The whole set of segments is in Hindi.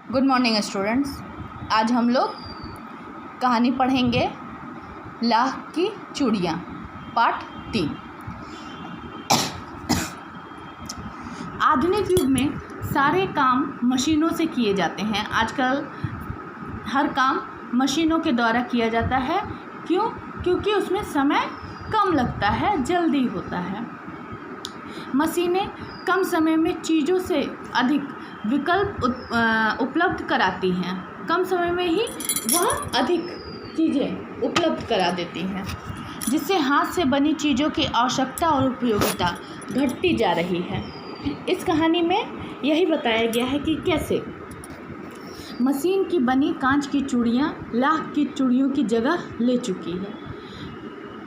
Good morning students. आज हम लोग कहानी पढ़ेंगे लाख की चूड़ियाँ पार्ट 3। आधुनिक युग में सारे काम मशीनों से किए जाते हैं। आजकल हर काम मशीनों के द्वारा किया जाता है। क्यों? क्योंकि उसमें समय कम लगता है, जल्दी होता है। मशीनें कम समय में चीज़ों से अधिक विकल्प उपलब्ध कराती हैं। कम समय में ही वह अधिक चीज़ें उपलब्ध करा देती हैं, जिससे हाथ से बनी चीज़ों की आवश्यकता और उपयोगिता घटती जा रही है। इस कहानी में यही बताया गया है कि कैसे मशीन की बनी कांच की चूड़ियाँ लाख की चूड़ियों की जगह ले चुकी है।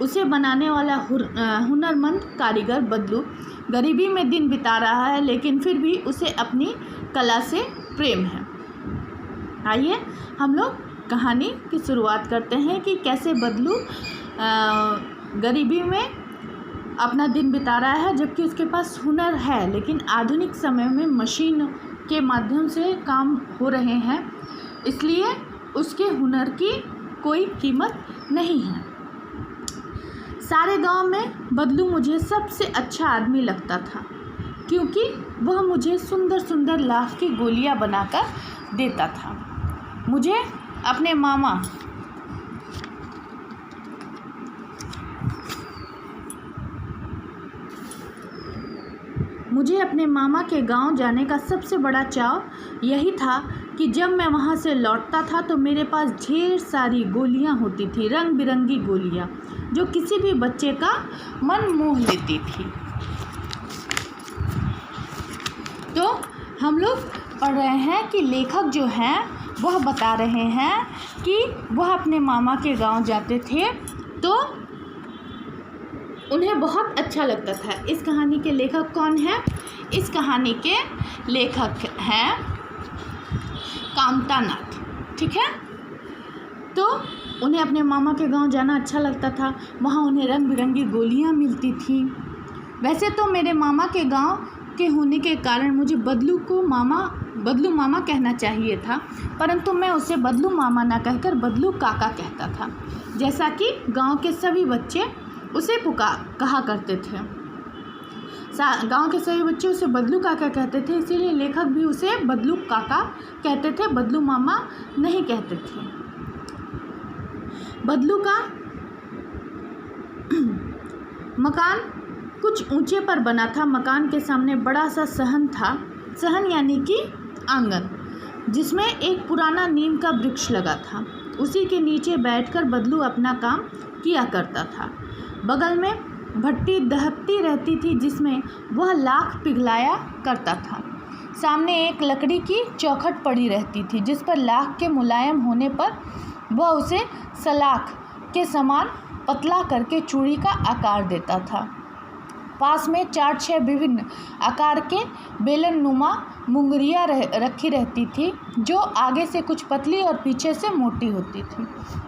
उसे बनाने वाला हुनरमंद कारीगर बदलू गरीबी में दिन बिता रहा है, लेकिन फिर भी उसे अपनी कला से प्रेम है। आइए हम लोग कहानी की शुरुआत करते हैं कि कैसे बदलू गरीबी में अपना दिन बिता रहा है, जबकि उसके पास हुनर है, लेकिन आधुनिक समय में मशीन के माध्यम से काम हो रहे हैं, इसलिए उसके हुनर की कोई कीमत नहीं है। सारे गांव में बदलू मुझे सबसे अच्छा आदमी लगता था, क्योंकि वह मुझे सुंदर सुंदर लाख की गोलियां बनाकर देता था। मुझे अपने मामा के गांव जाने का सबसे बड़ा चाव यही था कि जब मैं वहां से लौटता था तो मेरे पास ढेर सारी गोलियां होती थी, रंग बिरंगी गोलियां, जो किसी भी बच्चे का मन मोह लेती थी। तो हम लोग पढ़ रहे हैं कि लेखक जो हैं वह बता रहे हैं कि वह अपने मामा के गांव जाते थे तो उन्हें बहुत अच्छा लगता था। इस कहानी के लेखक कौन है? इस कहानी के लेखक हैं कामता नाथ। ठीक है। तो उन्हें अपने मामा के गांव जाना अच्छा लगता था। वहाँ उन्हें रंग बिरंगी गोलियाँ मिलती थी। वैसे तो मेरे मामा के गांव के होने के कारण मुझे बदलू मामा कहना चाहिए था, परंतु मैं उसे बदलू मामा ना कहकर बदलू काका कहता था, जैसा कि गांव के सभी बच्चे उसे कहा करते थे। गांव के सभी बच्चे उसे बदलू काका कहते थे, इसीलिए लेखक भी उसे बदलू काका कहते थे, बदलू मामा नहीं कहते थे। बदलू का मकान कुछ ऊंचे पर बना था। मकान के सामने बड़ा सा सहन था, सहन यानी कि आंगन, जिसमें एक पुराना नीम का वृक्ष लगा था। उसी के नीचे बैठकर बदलू अपना काम किया करता था। बगल में भट्टी दहकती रहती थी, जिसमें वह लाख पिघलाया करता था। सामने एक लकड़ी की चौखट पड़ी रहती थी, जिस पर लाख के मुलायम होने पर वह उसे सलाख के समान पतला करके चूड़ी का आकार देता था। पास में 4-6 विभिन्न आकार के बेलन नुमा मुंगरियाँ रखी रहती थी, जो आगे से कुछ पतली और पीछे से मोटी होती थी।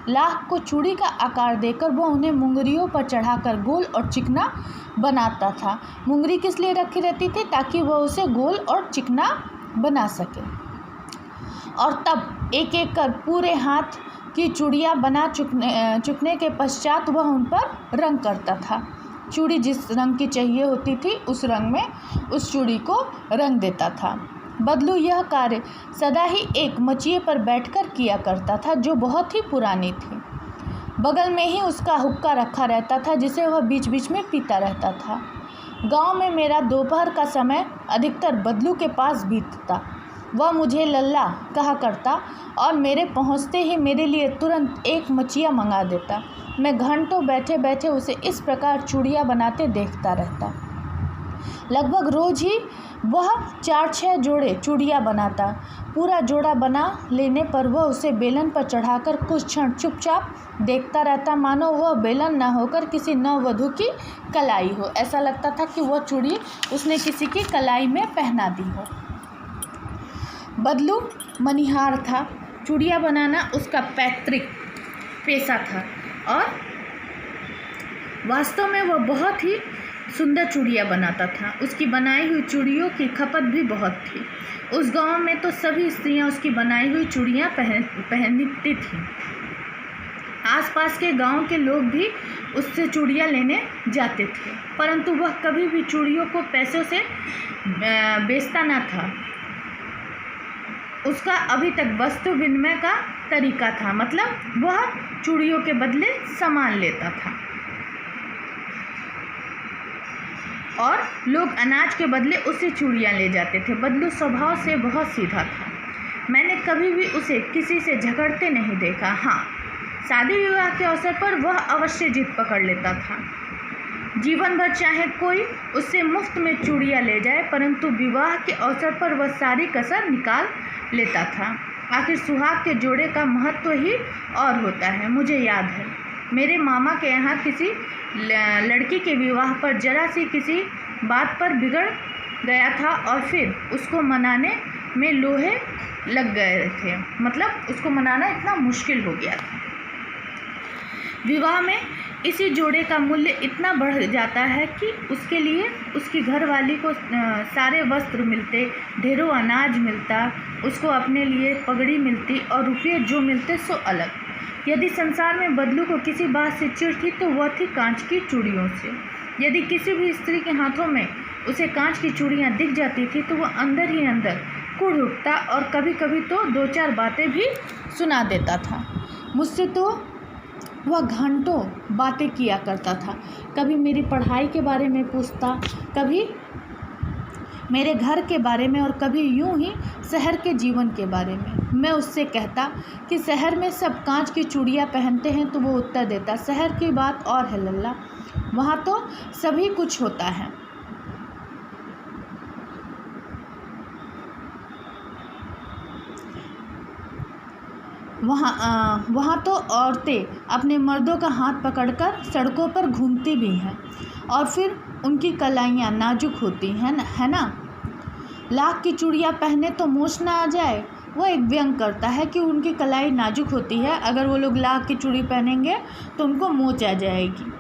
लाख को चूड़ी का आकार देकर वह उन्हें मुंगरियों पर चढ़ाकर गोल और चिकना बनाता था। मुंगरी किस लिए रखी रहती थी? ताकि वह उसे गोल और चिकना बना सके, और तब एक एक कर पूरे हाथ की चूड़ियाँ बना चुकने के पश्चात वह उन पर रंग करता था। चूड़ी जिस रंग की चाहिए होती थी, उस रंग में उस चूड़ी को रंग देता था। बदलू यह कार्य सदा ही एक मचिए पर बैठकर किया करता था, जो बहुत ही पुरानी थी। बगल में ही उसका हुक्का रखा रहता था, जिसे वह बीच बीच में पीता रहता था। गांव में मेरा दोपहर का समय अधिकतर बदलू के पास बीतता। वह मुझे लल्ला कहा करता और मेरे पहुंचते ही मेरे लिए तुरंत एक मचिया मंगा देता। मैं घंटों बैठे बैठे उसे इस प्रकार चूड़ियाँ बनाते देखता रहता। लगभग रोज ही वह 4-6 जोड़े चूड़ियाँ बनाता। पूरा जोड़ा बना लेने पर वह उसे बेलन पर चढ़ाकर कुछ क्षण चुपचाप देखता रहता, मानो वह बेलन न होकर किसी नववधू की कलाई हो। ऐसा लगता था कि वह चूड़ी उसने किसी की कलाई में पहना दी हो। बदलू मनिहार था। चूड़ियाँ बनाना उसका पैतृक पेशा था, और वास्तव में वह बहुत ही सुंदर चूड़ियाँ बनाता था। उसकी बनाई हुई चूड़ियों की खपत भी बहुत थी। उस गांव में तो सभी स्त्रियां उसकी बनाई हुई चूड़ियाँ पहनती थीं। आसपास के गांव के लोग भी उससे चूड़ियाँ लेने जाते थे, परंतु वह कभी भी चूड़ियों को पैसों से बेचता न था। उसका अभी तक वस्तु विनिमय का तरीका था, मतलब वह चूड़ियों के बदले सामान लेता था और लोग अनाज के बदले उससे चूड़ियाँ ले जाते थे। बदलू स्वभाव से बहुत सीधा था। मैंने कभी भी उसे किसी से झगड़ते नहीं देखा। हाँ, शादी विवाह के अवसर पर वह अवश्य जिद पकड़ लेता था। जीवन भर चाहे कोई उससे मुफ्त में चूड़ियाँ ले जाए, परंतु विवाह के अवसर पर वह सारी कसर निकाल लेता था। आखिर सुहाग के जोड़े का महत्व ही और होता है। मुझे याद है, मेरे मामा के यहाँ किसी लड़की के विवाह पर जरा सी किसी बात पर बिगड़ गया था और फिर उसको मनाने में लोहे लग गए थे। मतलब उसको मनाना इतना मुश्किल हो गया था। विवाह में इसी जोड़े का मूल्य इतना बढ़ जाता है कि उसके लिए उसकी घरवाली को सारे वस्त्र मिलते, ढेरों अनाज मिलता, उसको अपने लिए पगड़ी मिलती और रुपये जो मिलते सो अलग। यदि संसार में बदलू को किसी बात से चिढ़ थी तो वह थी कांच की चूड़ियों से। यदि किसी भी स्त्री के हाथों में उसे कांच की चूड़ियाँ दिख जाती थी तो वह अंदर ही अंदर कुढ़ उठता और कभी कभी तो 2-4 बातें भी सुना देता था। मुझसे तो वह घंटों बातें किया करता था। कभी मेरी पढ़ाई के बारे में पूछता, कभी मेरे घर के बारे में और कभी यूं ही शहर के जीवन के बारे में। मैं उससे कहता कि शहर में सब कांच की चूड़ियाँ पहनते हैं तो वो उत्तर देता, शहर की बात और है लल्ला, वहाँ तो सभी कुछ होता है। वहाँ तो औरतें अपने मर्दों का हाथ पकड़कर सड़कों पर घूमती भी हैं और फिर उनकी कलाइयाँ नाजुक होती हैं, है ना। लाख की चूड़ियाँ पहने तो मोच ना आ जाए। वो एक व्यंग करता है कि उनकी कलाई नाजुक होती है, अगर वो लोग लाख की चूड़ी पहनेंगे तो उनको मोच आ जाएगी।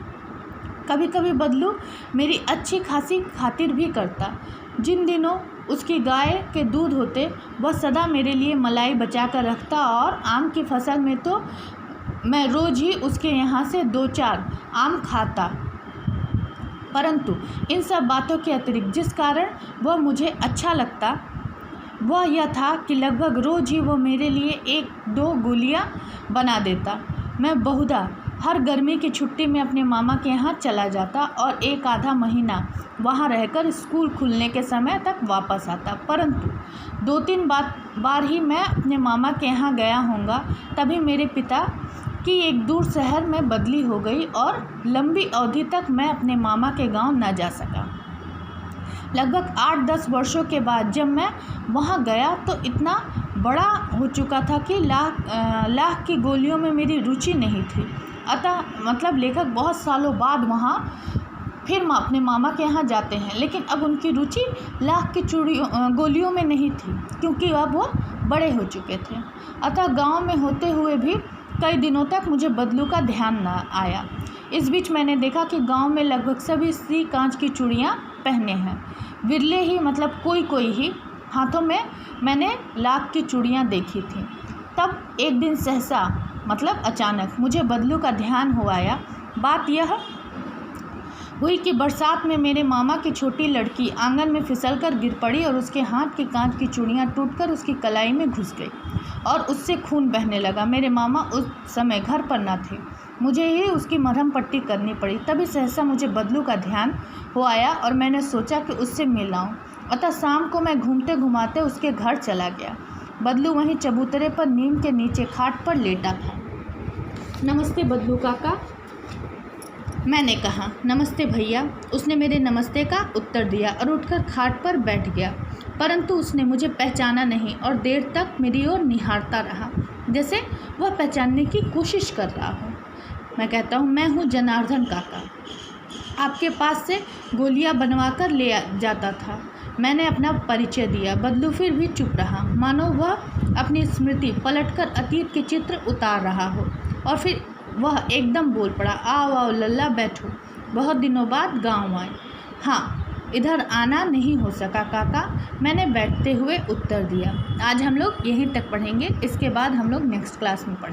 कभी कभी बदलू मेरी अच्छी खासी खातिर भी करता। जिन दिनों उसकी गाय के दूध होते वह सदा मेरे लिए मलाई बचा कर रखता और आम की फसल में तो मैं रोज़ ही उसके यहाँ से 2-4 आम खाता। परंतु इन सब बातों के अतिरिक्त जिस कारण वह मुझे अच्छा लगता वह यह था कि लगभग रोज़ ही वो मेरे लिए 1-2 गोलियाँ बना देता। मैं बहुधा हर गर्मी की छुट्टी में अपने मामा के यहाँ चला जाता और 1-आधा महीना वहाँ रहकर स्कूल खुलने के समय तक वापस आता। परंतु 2-3 बार ही मैं अपने मामा के यहाँ गया होऊंगा, तभी मेरे पिता की एक दूर शहर में बदली हो गई और लंबी अवधि तक मैं अपने मामा के गांव न जा सका। लगभग 8-10 वर्षों के बाद जब मैं वहाँ गया तो इतना बड़ा हो चुका था कि लाख की गोलियों में मेरी रुचि नहीं थी। अतः मतलब लेखक बहुत सालों बाद वहाँ फिर अपने मामा के यहाँ जाते हैं, लेकिन अब उनकी रुचि लाख की गोलियों में नहीं थी क्योंकि अब वो बड़े हो चुके थे। अतः गांव में होते हुए भी कई दिनों तक मुझे बदलू का ध्यान न आया। इस बीच मैंने देखा कि गांव में लगभग सभी स्त्री कांच की चूड़ियाँ पहने हैं। विरले ही मतलब कोई ही हाथों में मैंने लाख की चूड़ियाँ देखी थी। तब एक दिन सहसा मतलब अचानक मुझे बदलू का ध्यान हो आया। बात यह हुई कि बरसात में मेरे मामा की छोटी लड़की आंगन में फिसलकर गिर पड़ी और उसके हाथ की कांच की चूड़ियाँ टूटकर उसकी कलाई में घुस गई और उससे खून बहने लगा। मेरे मामा उस समय घर पर न थे, मुझे ही उसकी मरहम पट्टी करनी पड़ी। तभी सहसा मुझे बदलू का ध्यान हो आया और मैंने सोचा कि उससे मिल आऊँ। अतः शाम को मैं घूमते घुमाते उसके घर चला गया। बदलू वहीं चबूतरे पर नीम के नीचे खाट पर लेटा था। नमस्ते बदलू काका, मैंने कहा। नमस्ते भैया, उसने मेरे नमस्ते का उत्तर दिया और उठकर खाट पर बैठ गया। परंतु उसने मुझे पहचाना नहीं और देर तक मेरी ओर निहारता रहा, जैसे वह पहचानने की कोशिश कर रहा हो। मैं कहता हूँ, मैं हूँ जनार्दन काका, आपके पास से गोलियाँ बनवा कर ले जाता था। मैंने अपना परिचय दिया। बदलू फिर भी चुप रहा, मानो वह अपनी स्मृति पलटकर अतीत के चित्र उतार रहा हो। और फिर वह एकदम बोल पड़ा, आओ आओ लल्ला, बैठो, बहुत दिनों बाद गांव आए। हाँ, इधर आना नहीं हो सका काका, मैंने बैठते हुए उत्तर दिया। आज हम लोग यहीं तक पढ़ेंगे, इसके बाद हम लोग नेक्स्ट क्लास में पढ़ेंगे।